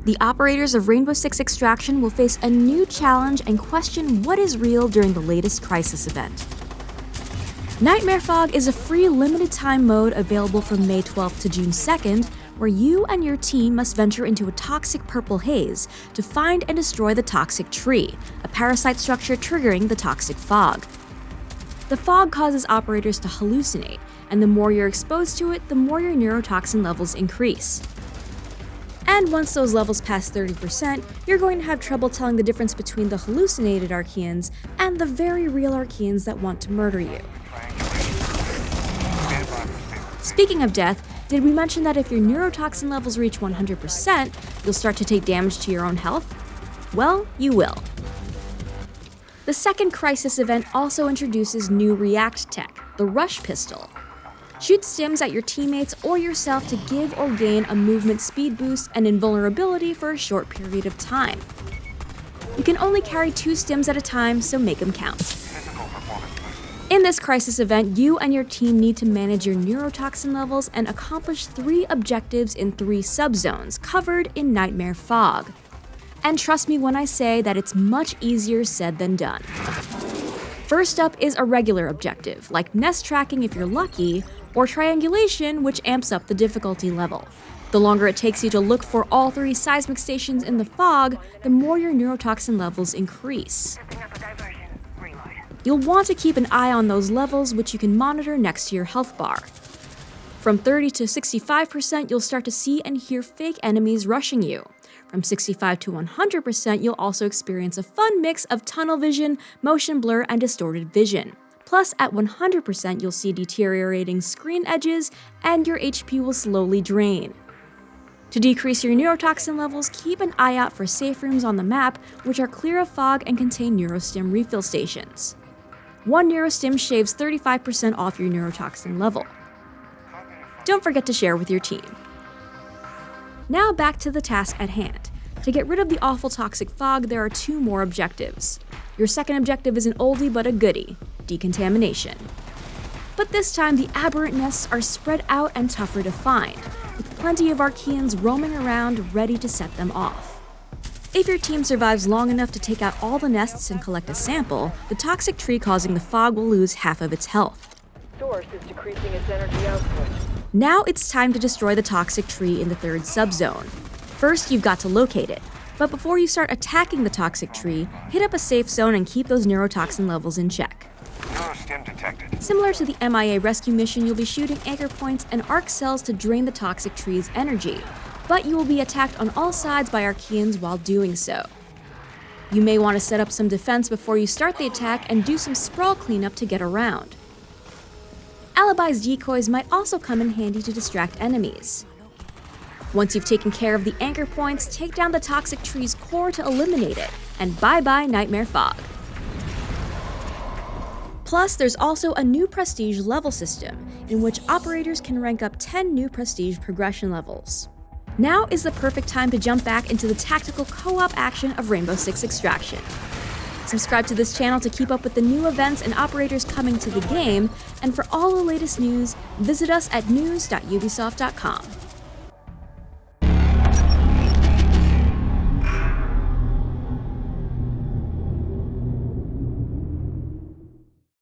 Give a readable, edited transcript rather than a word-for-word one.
The operators of Rainbow Six Extraction will face a new challenge and question what is real during the latest Crisis event. Nightmare Fog is a free limited-time mode available from May 12th to June 2nd, where you and your team must venture into a toxic purple haze to find and destroy the toxic tree, a parasite structure triggering the toxic fog. The fog causes operators to hallucinate, and the more you're exposed to it, the more your neurotoxin levels increase. And once those levels pass 30%, you're going to have trouble telling the difference between the hallucinated Archeans and the very real Archeans that want to murder you. Speaking of death, did we mention that if your neurotoxin levels reach 100%, you'll start to take damage to your own health? Well, you will. The second Crisis event also introduces new React tech, the Rush Pistol. Shoot stims at your teammates or yourself to give or gain a movement speed boost and invulnerability for a short period of time. You can only carry 2 stims at a time, so make them count. In this Crisis event, you and your team need to manage your neurotoxin levels and accomplish 3 objectives in 3 subzones covered in Nightmare Fog. And trust me when I say that it's much easier said than done. First up is a regular objective, like nest tracking if you're lucky, or triangulation, which amps up the difficulty level. The longer it takes you to look for all 3 seismic stations in the fog, the more your neurotoxin levels increase. You'll want to keep an eye on those levels, which you can monitor next to your health bar. From 30 to 65%, you'll start to see and hear fake enemies rushing you. From 65 to 100%, you'll also experience a fun mix of tunnel vision, motion blur, and distorted vision. Plus, at 100%, you'll see deteriorating screen edges, and your HP will slowly drain. To decrease your neurotoxin levels, keep an eye out for safe rooms on the map, which are clear of fog and contain neurostim refill stations. 1 neurostim shaves 35% off your neurotoxin level. Don't forget to share with your team. Now back to the task at hand. To get rid of the awful toxic fog, there are 2 more objectives. Your second objective is an oldie but a goodie, decontamination. But this time, the aberrant nests are spread out and tougher to find, with plenty of Archeans roaming around ready to set them off. If your team survives long enough to take out all the nests and collect a sample, the toxic tree causing the fog will lose half of its health. Source is decreasing its energy output. Now it's time to destroy the toxic tree in the 3rd subzone. First, you've got to locate it. But before you start attacking the toxic tree, hit up a safe zone and keep those neurotoxin levels in check. Neurostim detected. Similar to the MIA rescue mission, you'll be shooting anchor points and arc cells to drain the toxic tree's energy, but you will be attacked on all sides by Archeans while doing so. You may want to set up some defense before you start the attack and do some sprawl cleanup to get around. Alibi's decoys might also come in handy to distract enemies. Once you've taken care of the anchor points, take down the toxic tree's core to eliminate it, and bye-bye Nightmare Fog. Plus, there's also a new prestige level system, in which operators can rank up 10 new prestige progression levels. Now is the perfect time to jump back into the tactical co-op action of Rainbow Six Extraction. Subscribe to this channel to keep up with the new events and operators coming to the game, and for all the latest news, visit us at news.ubisoft.com.